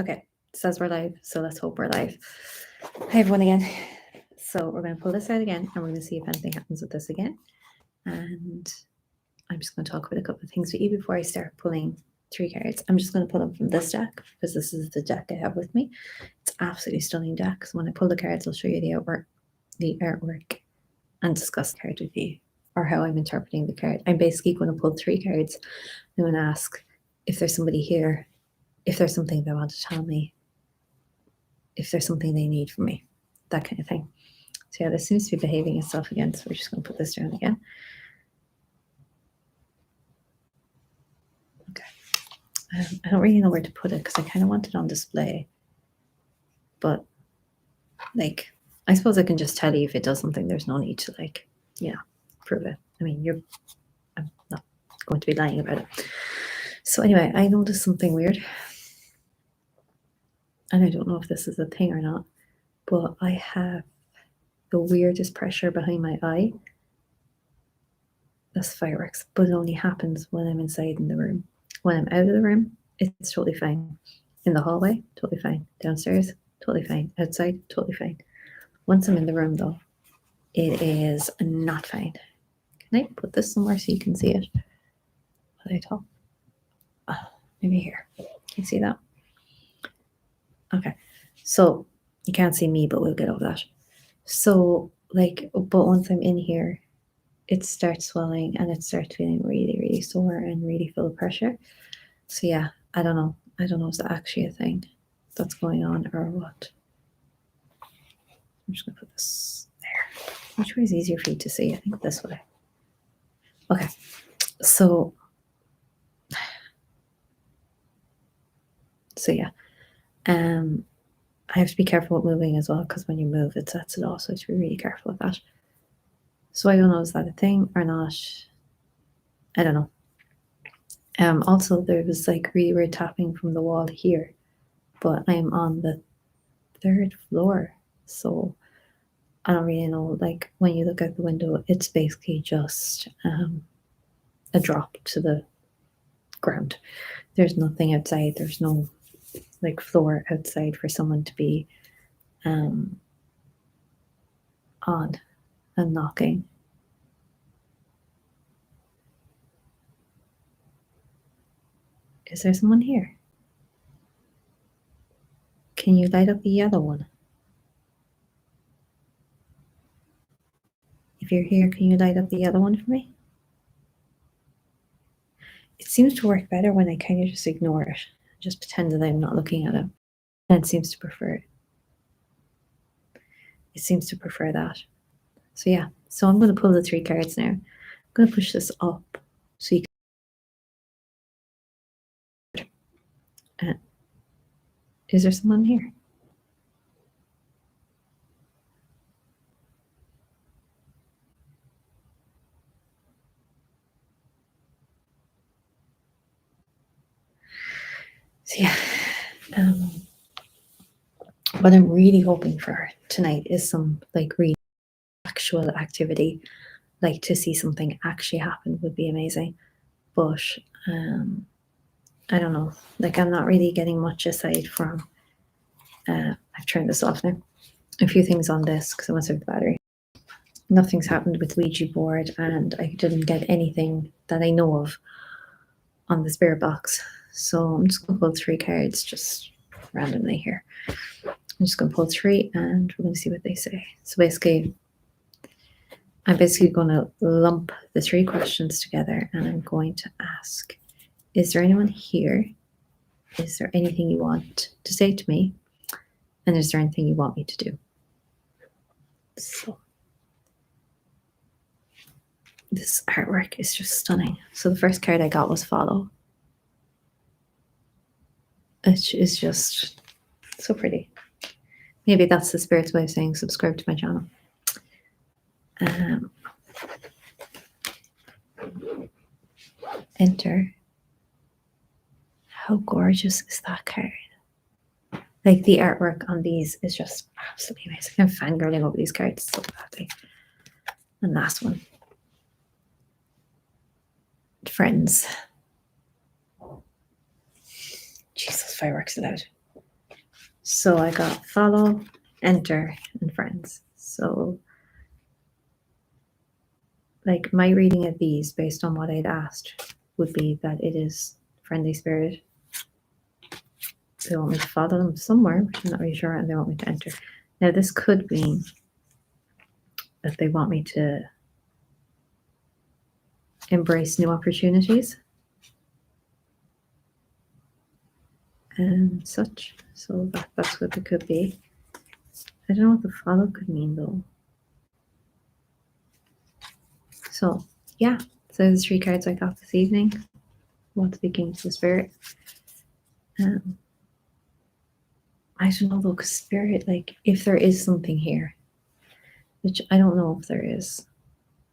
Okay, it says we're live, so let's hope we're live. Hi everyone again. So we're going to pull this out again, and we're going to see if anything happens with this again. And I'm just going to talk about a couple of things with you before I start pulling 3 cards. I'm just going to pull them from this deck because this is the deck I have with me. It's absolutely stunning deck. So when I pull the cards, I'll show you the artwork, and discuss the card with you, or how I'm interpreting the card. I'm basically going to pull 3 cards. I'm going to ask if there's somebody here, if there's something they want to tell me, if there's something they need from me, that kind of thing. So yeah, this seems to be behaving itself again, so we're just going to put this down again. Okay. I don't really know where to put it because I kind of want it on display. But, like, I suppose I can just tell you if it does something. There's no need to, like, prove it. I mean, I'm not going to be lying about it. So anyway, I noticed something weird. And I don't know if this is a thing or not, but I have the weirdest pressure behind my eye. That's fireworks, but it only happens when I'm inside in the room. When I'm out of the room, it's totally fine. In the hallway, totally fine. Downstairs, totally fine. Outside, totally fine. Once I'm in the room, though, it is not fine. Can I put this somewhere so you can see it? What I talk? Maybe here. Can you see that? Okay. So you can't see me, but we'll get over that. So, like, but once I'm in here, it starts swelling and it starts feeling really, really sore and really full of pressure. So yeah, I don't know. I don't know if it's actually a thing that's going on or what. I'm just going to put this there. Which way is easier for you to see? I think this way. Okay. So yeah. I have to be careful with moving as well because when you move, it sets it off. So I have to be really careful with that. So I don't know, is that a thing or not? I don't know. Also, there was like really weird tapping from the wall here, but I'm on the 3rd floor, so I don't really know. Like when you look out the window, it's basically just a drop to the ground. There's nothing outside. There's no like floor outside for someone to be on and knocking. Is there someone here? Can you light up the yellow one? If you're here, can you light up the yellow one for me? It seems to work better when I kind of just ignore it, just pretend that I'm not looking at it. And it seems to prefer it. It seems to prefer that. So yeah, so I'm going to pull the 3 cards now. I'm going to push this up so you can... is there someone here? So yeah, what I'm really hoping for tonight is some like really actual activity. Like to see something actually happen would be amazing. But I don't know. Like I'm not really getting much aside from... I've turned this off now. A few things on this because I want to save the battery. Nothing's happened with Ouija board, and I didn't get anything that I know of on the spirit box. So I'm just going to pull 3 cards just randomly here. I'm just going to pull 3 and we're going to see what they say. So basically, I'm basically going to lump the 3 questions together and I'm going to ask, is there anyone here? Is there anything you want to say to me? And is there anything you want me to do? So this artwork is just stunning. So the first card I got was follow. It is just so pretty. Maybe that's the spirit's way of saying subscribe to my channel. Enter. How gorgeous is that card? Like the artwork on these is just absolutely amazing. I'm fangirling over these cards so badly. And last one. Friends. Jesus, fireworks allowed. So I got follow, enter, and friends. So like my reading of these based on what I'd asked would be that it is friendly spirit. They want me to follow them somewhere, which I'm not really sure, and they want me to enter. Now this could mean that they want me to embrace new opportunities and such. So that's what it could be. I don't know what the follow could mean though. So yeah, so the 3 cards I got this evening. What speaking to the spirit. I don't know though, because spirit, like if there is something here, which I don't know if there is.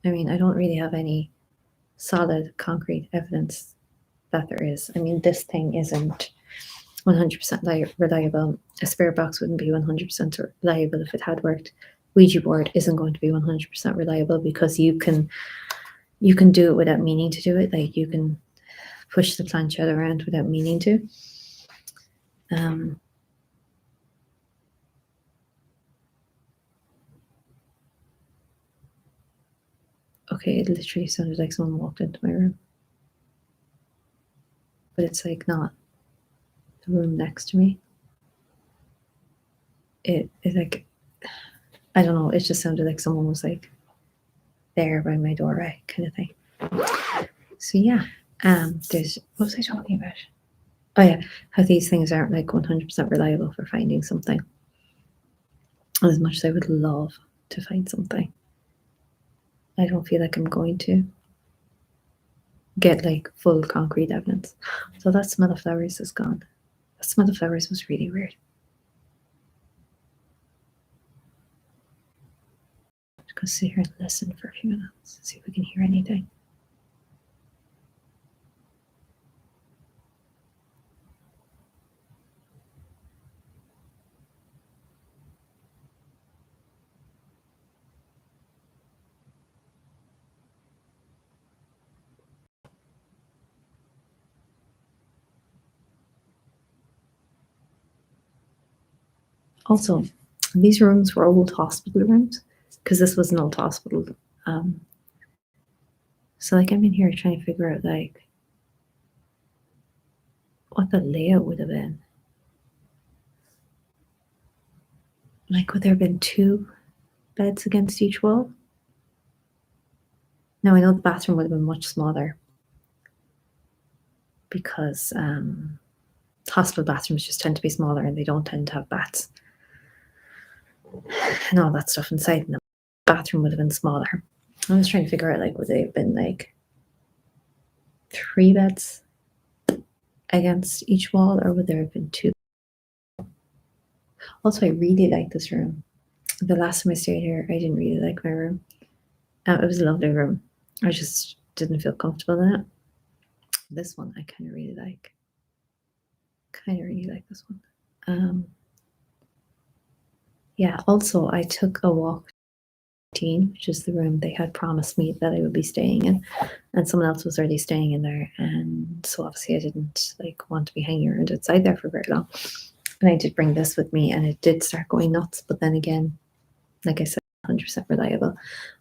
I mean, I don't really have any solid, concrete evidence that there is. I mean, this thing isn't 100% reliable. A spirit box wouldn't be 100% reliable if it had worked. Ouija board isn't going to be 100% reliable because you can do it without meaning to do it. Like you can push the planchette around without meaning to. Okay, it literally sounded like someone walked into my room. But it's like not the room next to me. It like, I don't know, it just sounded like someone was like there by my doorway kind of thing. So yeah, there's, what was I talking about? Oh yeah, how these things aren't like 100% reliable for finding something. As much as I would love to find something, I don't feel like I'm going to get like full concrete evidence. So that smell of flowers is gone. That smell of flowers was really weird. Let's go sit here and listen for a few minutes, see if we can hear anything. Also, these rooms were old hospital rooms because this was an old hospital. So like I'm in here trying to figure out like what the layout would have been. Like would there have been 2 beds against each wall? Now I know the bathroom would have been much smaller because hospital bathrooms just tend to be smaller and they don't tend to have bats and all that stuff inside them. The bathroom would have been smaller. I was trying to figure out like would they have been like 3 beds against each wall or would there have been 2? Also, I really like this room. The last time I stayed here, I didn't really like my room. It was a lovely room. I just didn't feel comfortable in it. This one I kind of really like. This one. Yeah, also I took a walk to, which is the room they had promised me that I would be staying in, and someone else was already staying in there, and so obviously I didn't like want to be hanging around outside there for very long. And I did bring this with me and it did start going nuts, but then again, like I said, 100% reliable.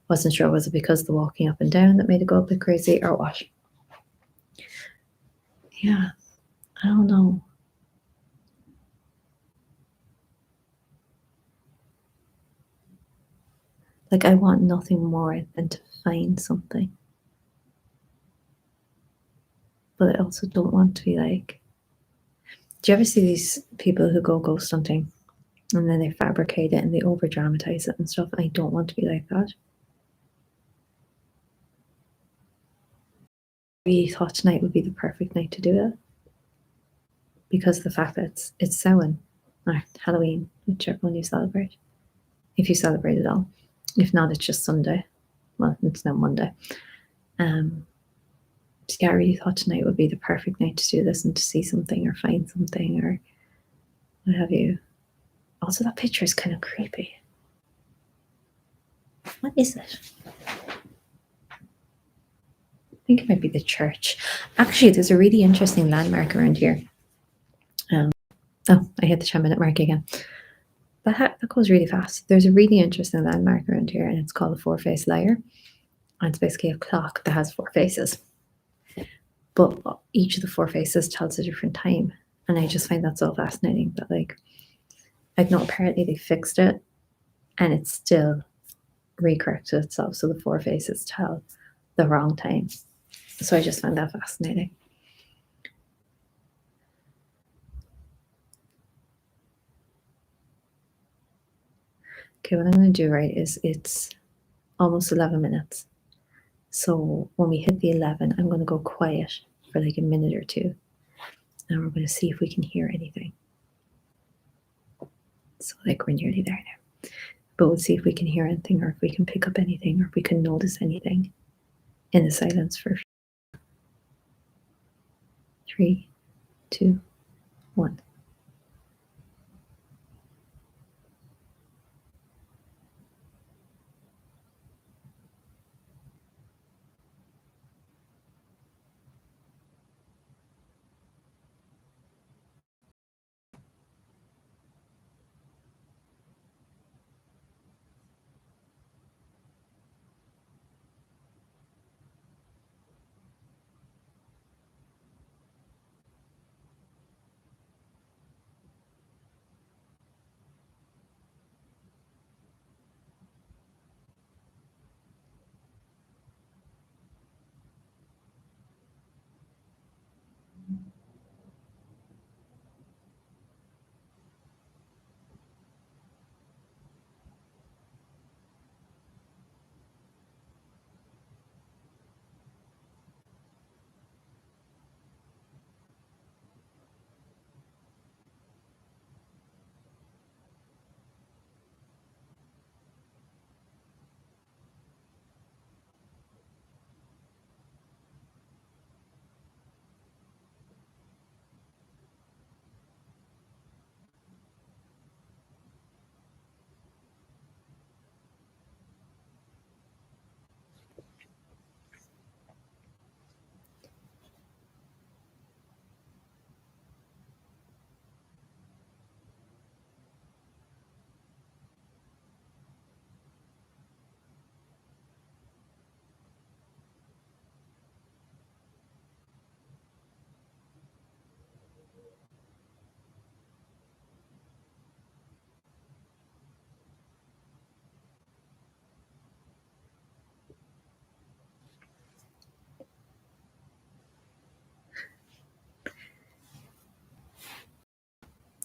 Wasn't sure was it because the walking up and down that made it go a bit crazy or what. Yeah, I don't know. Like I want nothing more than to find something. But I also don't want to be like, do you ever see these people who go ghost hunting and then they fabricate it and they over dramatize it and stuff? I don't want to be like that. I really thought tonight would be the perfect night to do it because of the fact that it's Samhain or Halloween, whichever one you celebrate, if you celebrate it all. If not, it's just Sunday. Well, it's now Monday. So yeah, I really thought tonight would be the perfect night to do this and to see something or find something or what have you. Also, that picture is kind of creepy. What is it? I think it might be the church. Actually, there's a really interesting landmark around here. Oh, I hit the 10-minute mark again. That goes really fast. There's a really interesting landmark around here, and it's called the four-face lyre. And it's basically a clock that has four faces, but each of the four faces tells a different time. And I just find that so fascinating that, like, no, apparently they fixed it, and it's still recorrected itself. So the four faces tell the wrong time. So I just find that fascinating. Okay, what I'm going to do, right, is it's almost 11 minutes. So when we hit the 11, I'm going to go quiet for like a minute or two. And we're going to see if we can hear anything. So like we're nearly there now. But we'll see if we can hear anything, or if we can pick up anything, or if we can notice anything in the silence for 3, 2, 1.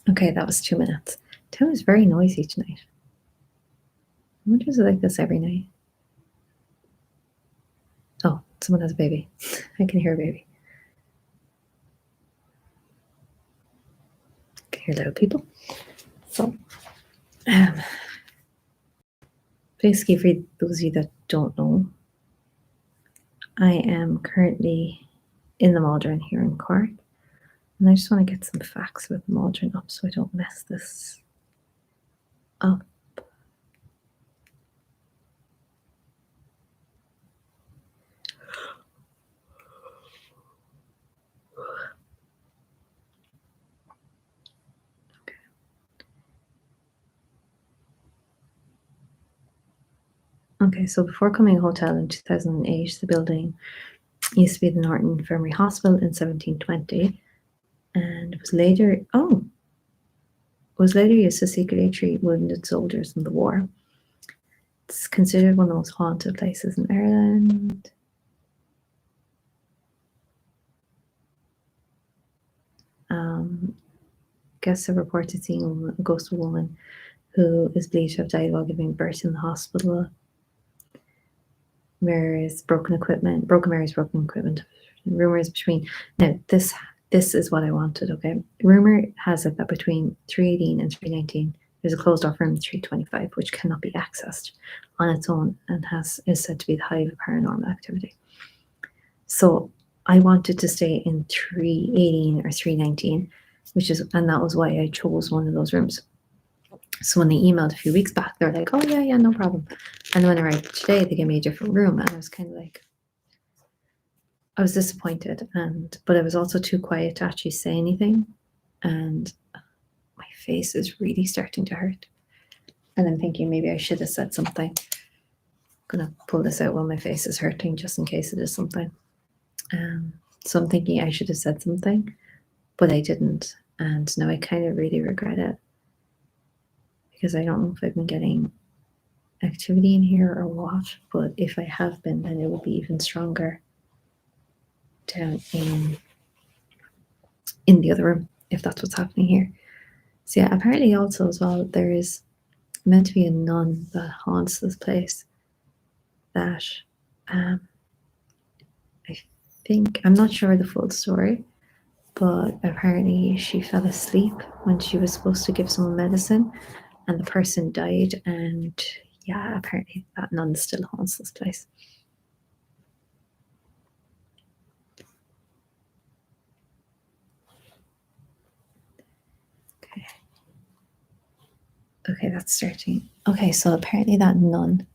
Okay, that was 2 minutes. Town is very noisy tonight. I wonder is it like this every night? Oh, someone has a baby. I can hear a baby. I can hear loud people. So, basically, for those of you that don't know, I am currently in the Maldron here in Cork, and I just want to get some facts with the Maldron up so I don't mess this up. Okay, so before coming a hotel in 2008, the building used to be the Norton Infirmary Hospital in 1720, and was later used to secretly treat wounded soldiers in the war. It's considered one of the most haunted places in Ireland. Guests have reported seeing a ghost of a woman who is believed to have died while giving birth in the hospital. Mary's broken equipment. Rumors between now this is what I wanted. Okay, rumor has it that between 318 and 319 there's a closed off room 325 which cannot be accessed on its own and is said to be the hive of paranormal activity. So I wanted to stay in 318 or 319, and that was why I chose one of those rooms. So when they emailed a few weeks back, they were like, "Oh yeah, no problem." And when I arrived today, they gave me a different room, and I was kind of like, I was disappointed, but I was also too quiet to actually say anything. And face is really starting to hurt. And I'm thinking maybe I should have said something. I'm gonna pull this out while my face is hurting just in case it is something. So I'm thinking I should have said something, but I didn't. And now I kind of really regret it because I don't know if I've been getting activity in here or what, but if I have been, then it will be even stronger down in the other room, if that's what's happening here. So yeah, apparently also as well, there is meant to be a nun that haunts this place that I think, I'm not sure the full story, but apparently she fell asleep when she was supposed to give someone medicine and the person died, and yeah, apparently that nun still haunts this place. Okay. Okay, that's starting. Okay, so apparently that nun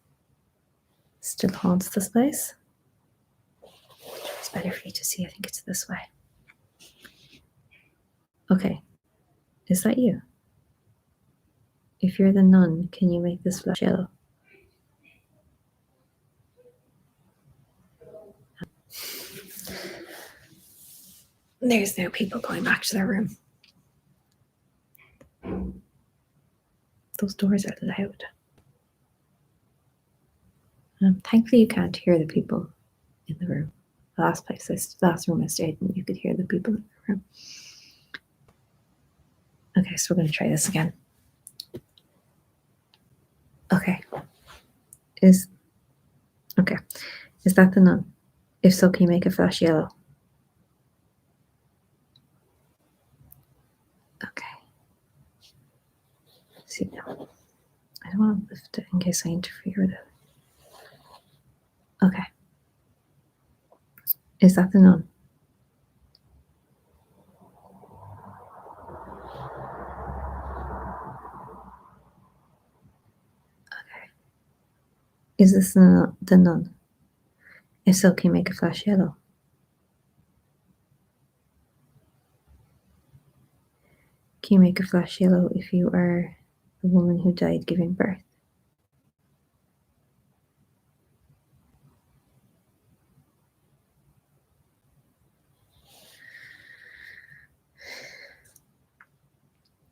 still haunts this place. It's better for you to see. I think it's this way. Okay. Is that you? If you're the nun, can you make this flash yellow? There's now people going back to their room. Those doors are loud. Thankfully, you can't hear the people in the room. The last room I stayed in, you could hear the people in the room. Okay, so we're going to try this again. Okay. Is that the nun? If so, can you make it flash yellow? Okay. See now. I don't want to lift it in case I interfere with it. Okay. Is that the nun? Okay. Is this the nun? If so, can you make it flash yellow? Can you make a flash yellow if you are the woman who died giving birth?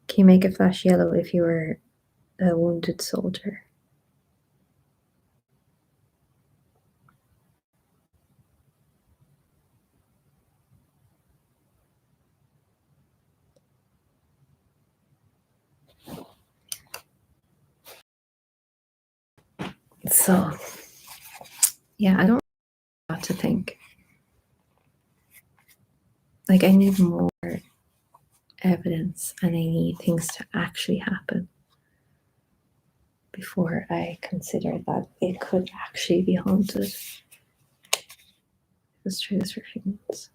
Can you make a flash yellow if you were a wounded soldier? So, yeah, I don't know what to think. Like, I need more evidence and I need things to actually happen before I consider that it could actually be haunted. Let's try this for a few minutes.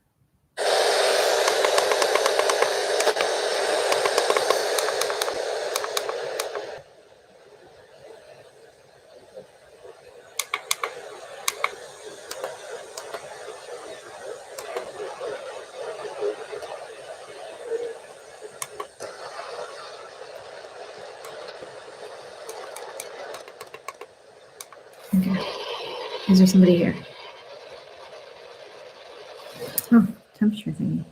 Okay. Is there somebody here? Oh, temperature thingy.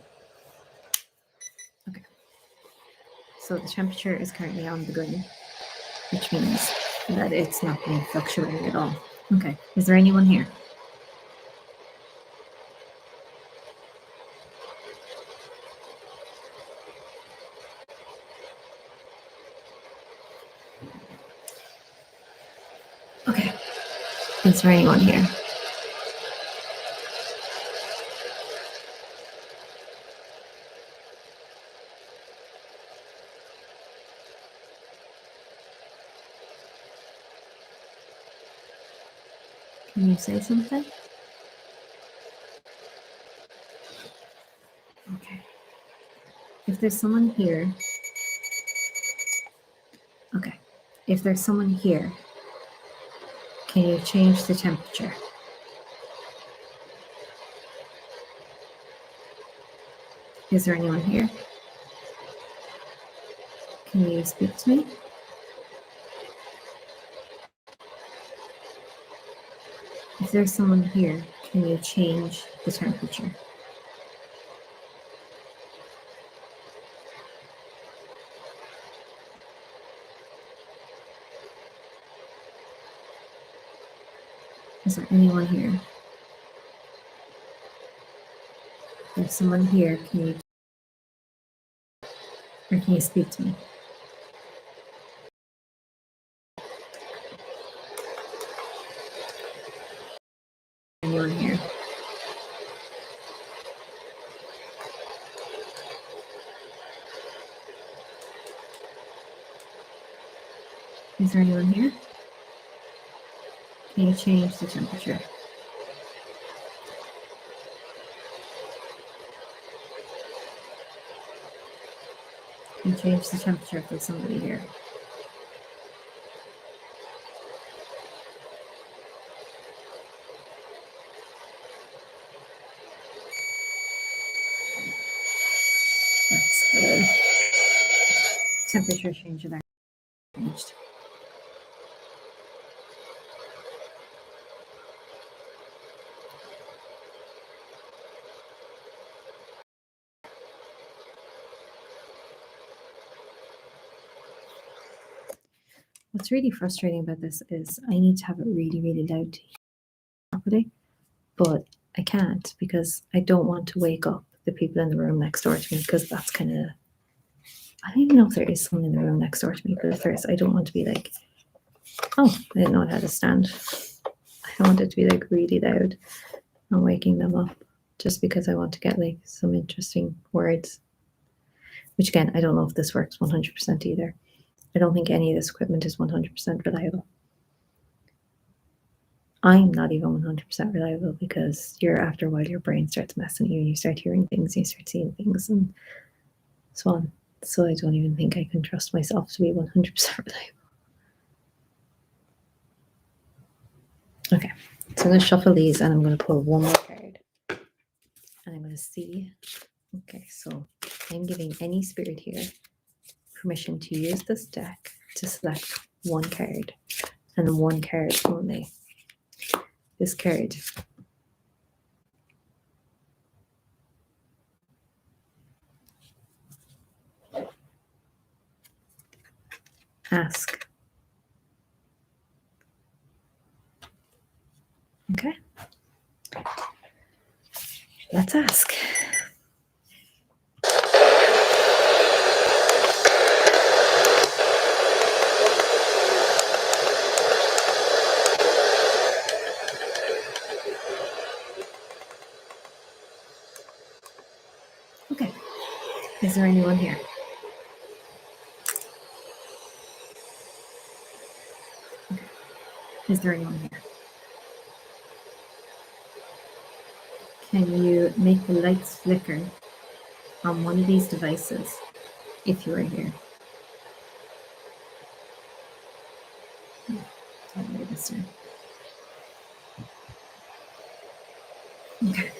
Okay. So the temperature is currently on the green, which means that it's not being fluctuated at all. Okay. Is there anyone here? Okay. Is there anyone here? Can you say something? Okay. If there's someone here, okay. If there's someone here, can you change the temperature? Is there anyone here? Can you speak to me? If there's someone here, can you change the temperature? Is there anyone here? If there's someone here, can you speak to me? Anyone here? Is there anyone here? Can you change the temperature? Can you change the temperature if there's somebody here? That's good. Temperature change of changed. What's really frustrating about this is I need to have it really, really loud to hear properly, but I can't because I don't want to wake up the people in the room next door to me, because that's kind of, I don't even know if there is someone in the room next door to me, but if there is, I don't want to be like, oh, I didn't know it had a stand. I don't want it to be like really loud and waking them up just because I want to get like some interesting words. Which again, I don't know if this works 100% either. I don't think any of this equipment is 100% reliable. I'm not even 100% reliable because after a while your brain starts messing you and you start hearing things, you start seeing things and so on. So I don't even think I can trust myself to be 100% reliable. Okay, so I'm going to shuffle these and I'm going to pull one more card. And I'm going to see. Okay, so I'm giving any spirit here permission to use this deck to select one card and one card only. This card ask. Okay, let's ask. Okay, is there anyone here? Okay. Is there anyone here? Can you make the lights flicker on one of these devices if you are here? I'll write this down. Okay.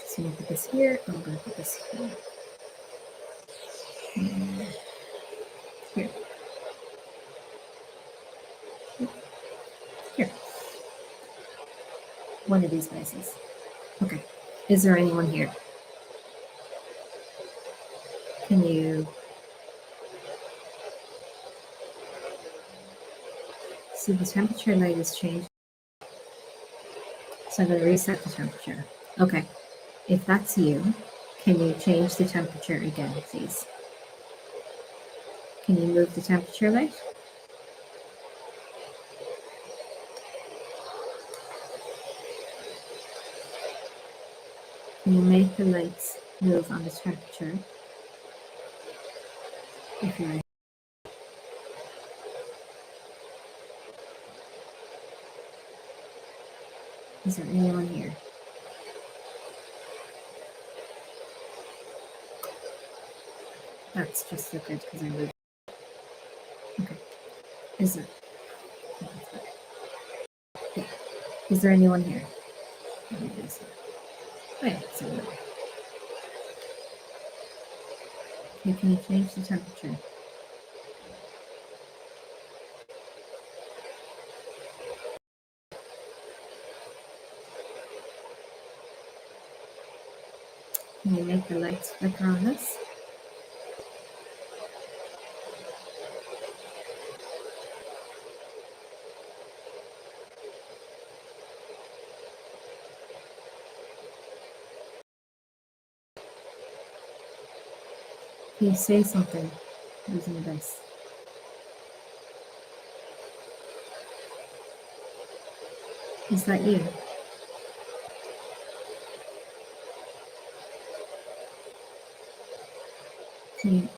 So I'm going to put this here. I'm going to put this here. Here. Here. One of these places. Okay. Is there anyone here? Can you see the temperature light is changed? So I'm going to reset the temperature. Okay. If that's you, can you change the temperature again, please? Can you move the temperature light? Can you make the lights move on the temperature? If you're Is there anyone here? That's just so good because I moved. Okay. Is there? Yeah. Is there anyone here? Oh, yeah, so You can change the temperature. Can you make the lights flicker on this? Can you say something using this? Is that you? Can you?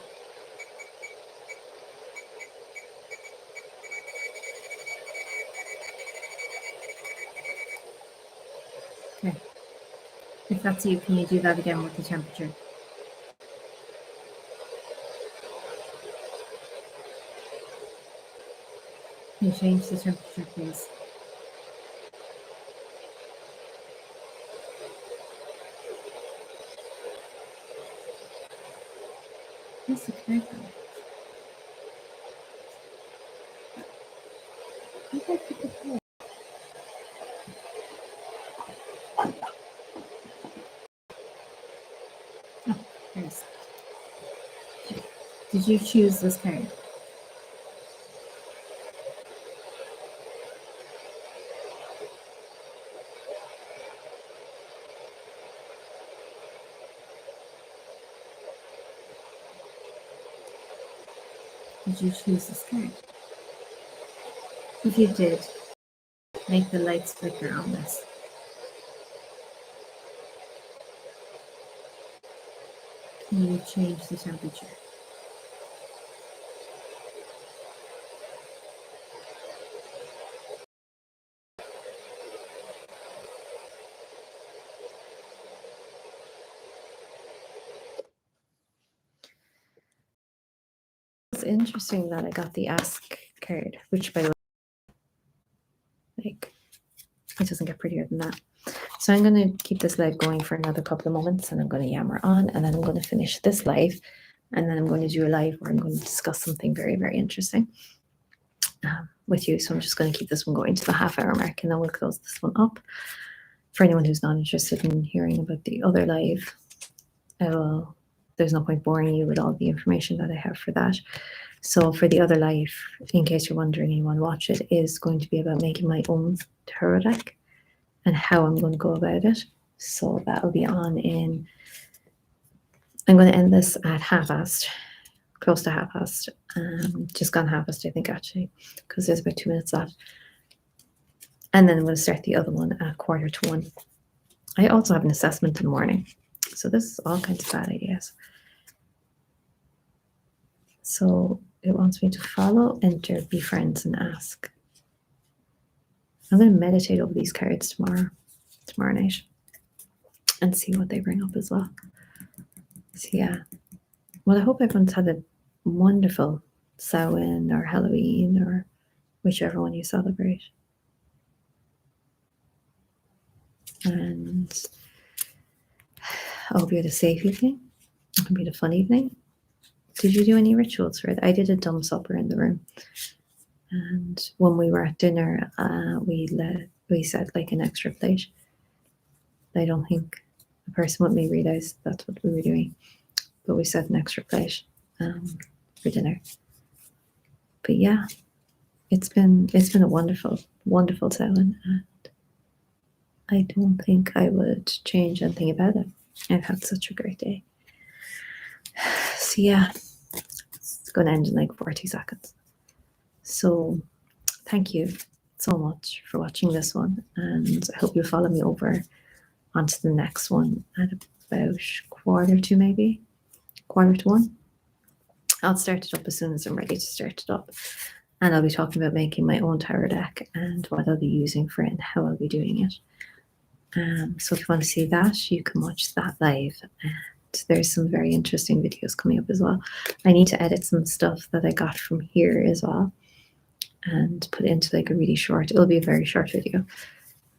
Okay. If that's you, can you do that again with the temperature? Can you change the temperature, please? What's the connect on? Oh, there's. Did you choose this card? Did you choose this card? If you did, make the lights flicker on this. Can you change the temperature? It's interesting that I got the ask card, which by the way, like, it doesn't get prettier than that. So I'm going to keep this live going for another couple of moments, and I'm going to yammer on, and then I'm going to finish this live, and then I'm going to do a live where I'm going to discuss something very, very interesting with you. So I'm just going to keep this one going to the half-hour mark, and then we'll close this one up. For anyone who's not interested in hearing about the other live, there's no point boring you with all the information that I have for that. So for the other live, in case you're wondering and you want to watch it, is going to be about making my own tarot deck and how I'm going to go about it. So that'll be on in, I'm going to end this at 1:30, close to 1:30, just gone 1:30, I think, actually, because there's about 2 minutes left. And then I'm going to start the other one at 1:45. I also have an assessment in the morning. So this is all kinds of bad ideas. So it wants me to follow, enter, be friends, and ask. I'm going to meditate over these cards tomorrow night, and see what they bring up as well. So yeah, well, I hope everyone's had a wonderful Samhain or Halloween or whichever one you celebrate. And I hope you had a safe evening. It can be a fun evening. Did you do any rituals for it? I did a dumb supper in the room. And when we were at dinner, we set like an extra plate. I don't think the person with me realized that's what we were doing, but we set an extra plate for dinner. But yeah, it's been a wonderful, wonderful Samhain, and I don't think I would change anything about it. I've had such a great day. So yeah, it's going to end in like 40 seconds. So thank you so much for watching this one, and I hope you'll follow me over onto the next one at about 1:45, maybe 1:45. I'll start it up as soon as I'm ready to start it up, and I'll be talking about making my own tarot deck and what I'll be using for it and how I'll be doing it. So if you want to see that, you can watch that live. And there's some very interesting videos coming up as well. I need to edit some stuff that I got from here as well and put it into like a really short, it'll be a very short video.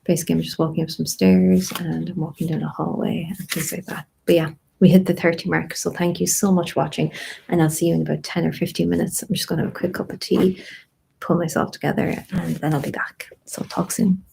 Basically, I'm just walking up some stairs and I'm walking down a hallway and things like that. But yeah, we hit the 30 mark. So thank you so much for watching, and I'll see you in about 10 or 15 minutes. I'm just going to have a quick cup of tea, pull myself together, and then I'll be back. So talk soon.